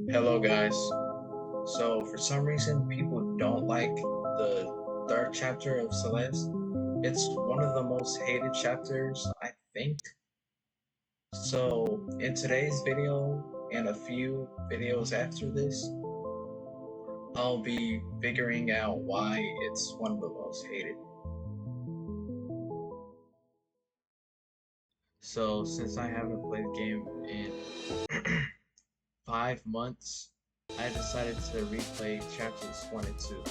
Hello, guys. So, for some reason, people don't like the third chapter of Celeste. It's one of the most hated chapters, I think. So, in today's video and a few videos after this, I'll be figuring out why it's one of the most hated. So, since I haven't played the game in 5 months, I decided to replay chapters 1 and 2.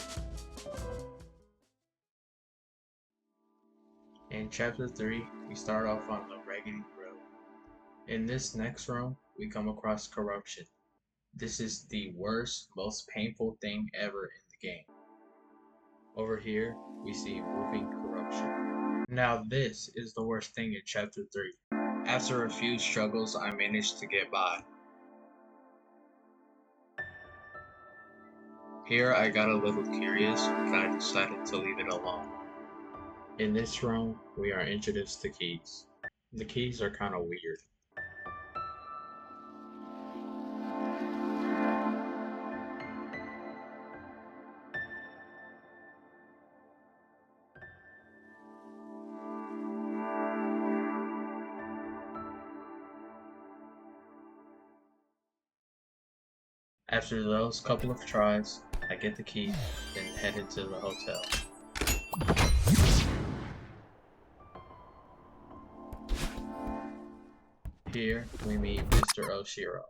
In chapter 3, we start off on the Raggedy Road. In this next room, we come across corruption. This is the worst, most painful thing ever in the game. Over here, we see moving corruption. Now this is the worst thing in chapter 3. After a few struggles, I managed to get by. Here I got a little curious, but I decided to leave it alone. In this room, we are introduced to keys. The keys are kind of weird. After those couple of tries, I get the key, then head into the hotel. Here, we meet Mr. Oshiro.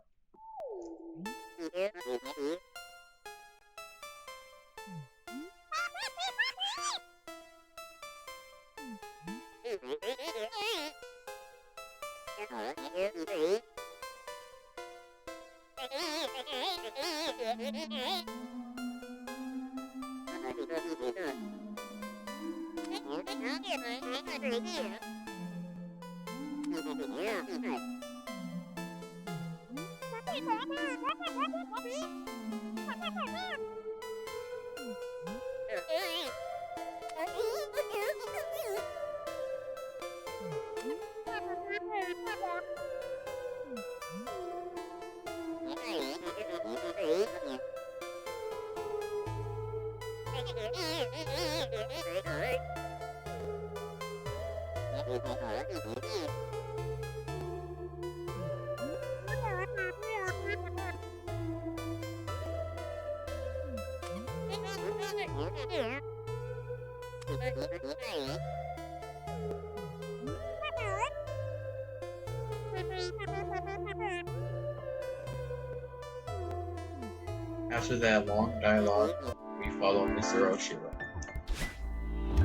After that long dialogue, we follow Mr. Oshiro.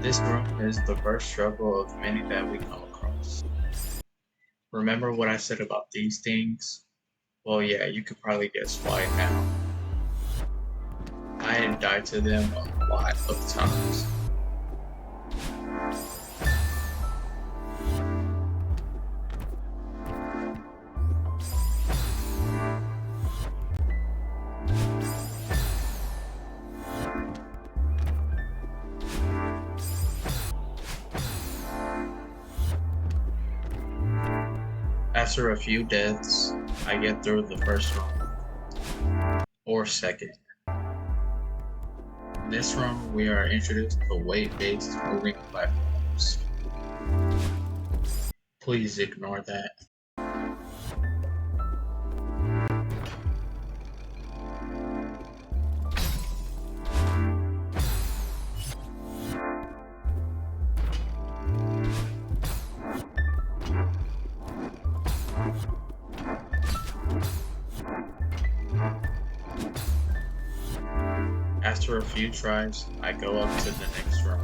This room is the first struggle of many that we come across. Remember what I said about these things? Well, yeah, you could probably guess why now. I had died to them a lot of times. After a few deaths, I get through the first room. Or second. In this room, we are introduced to weight-based moving platforms. Please ignore that. After a few tries, I go up to the next room.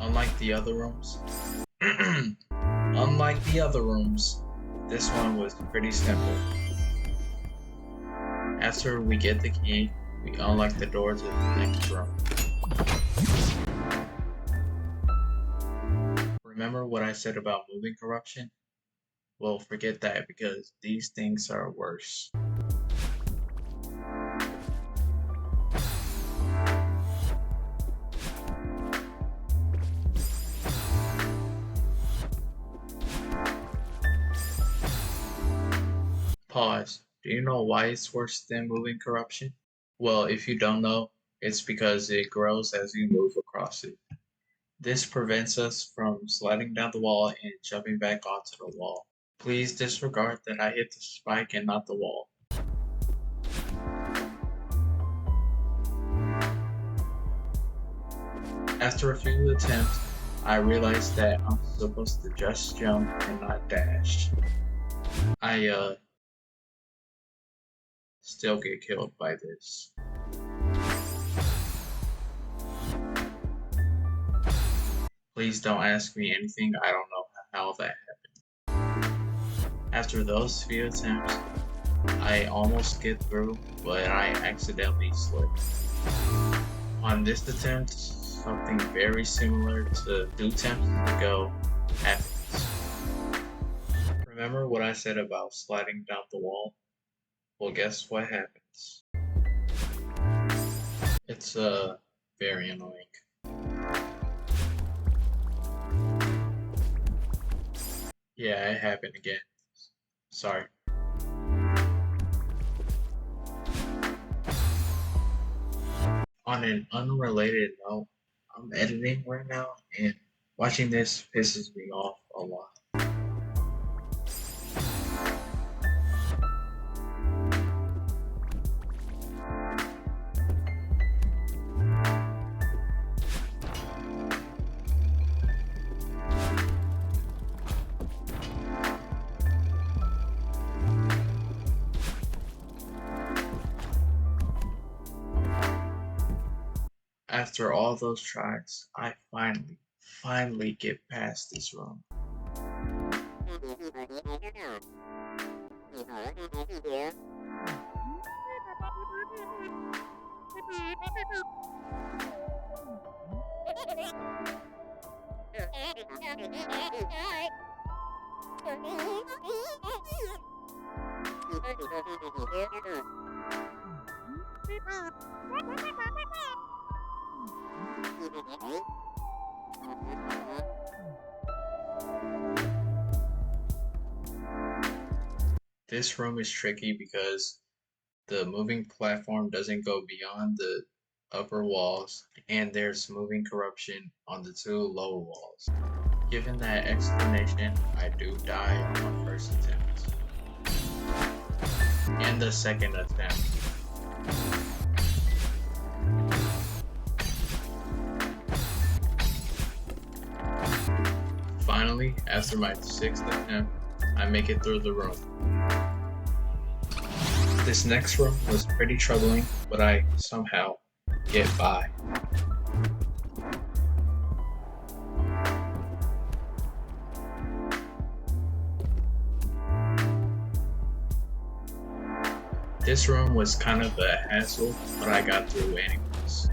Unlike the other rooms, this one was pretty simple. After we get the key, we unlock the door to the next room. Remember what I said about moving corruption? Well, forget that because these things are worse. Pause. Do you know why it's worse than moving corruption? Well, if you don't know, it's because it grows as you move across it. This prevents us from sliding down the wall and jumping back onto the wall. Please disregard that I hit the spike and not the wall. After a few attempts, I realized that I'm supposed to just jump and not dash. I still get killed by this. Please don't ask me anything, I don't know how that happened. After those few attempts, I almost get through, but I accidentally slip. On this attempt, something very similar to 2 attempts ago happens. Remember what I said about sliding down the wall? Well, guess what happens? It's very annoying. Yeah, it happened again. Sorry. On an unrelated note, I'm editing right now, and watching this pisses me off a lot. After all those tries, I finally get past this room. This room is tricky because the moving platform doesn't go beyond the upper walls, and there's moving corruption on the 2 lower walls. Given that explanation, I do die on my first attempt. And the second attempt. Finally, after my 6th attempt, I make it through the room. This next room was pretty troubling, but I somehow get by. This room was kind of a hassle, but I got through anyways.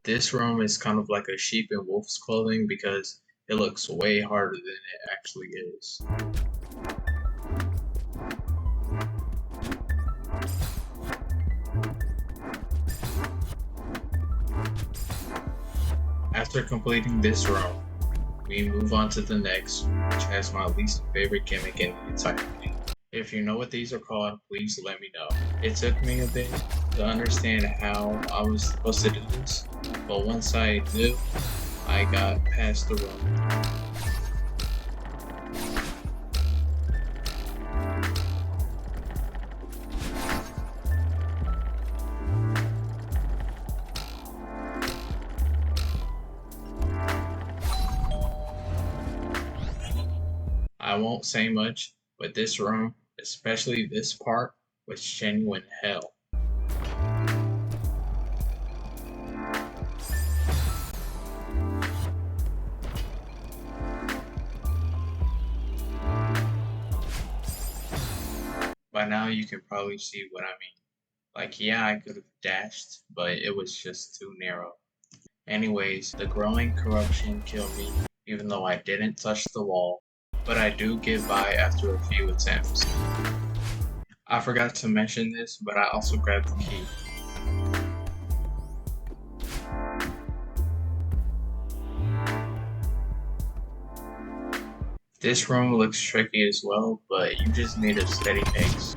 This room is kind of like a sheep in wolf's clothing because it looks way harder than it actually is. After completing this room, we move on to the next, which has my least favorite gimmick in the entire game. If you know what these are called, please let me know. It took me a bit to understand how I was supposed to do this, but once I knew, I got past the room. I won't say much, but this room, especially this part, was genuine hell. By now you can probably see what I mean. Like, yeah, I could have dashed, but it was just too narrow. Anyways, the growing corruption killed me, even though I didn't touch the wall, but I do get by after a few attempts. I forgot to mention this, but I also grabbed the key. This room looks tricky as well, but you just need a steady pace.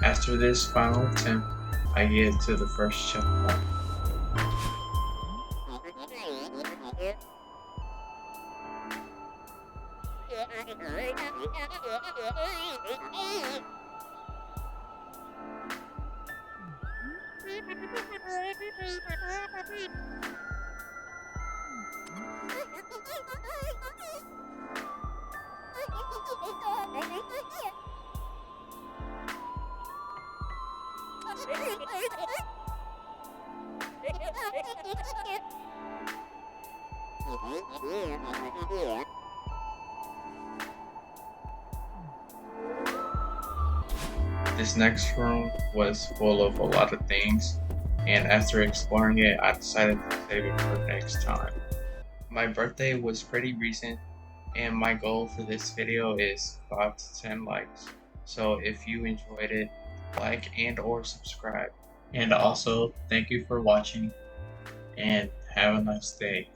After this final attempt, I get to the first checkpoint. This next room was full of a lot of things, and after exploring it, I decided to save it for next time. My birthday was pretty recent, and my goal for this video is 5 to 10 likes. So if you enjoyed it, like and or subscribe. And also, thank you for watching, and have a nice day.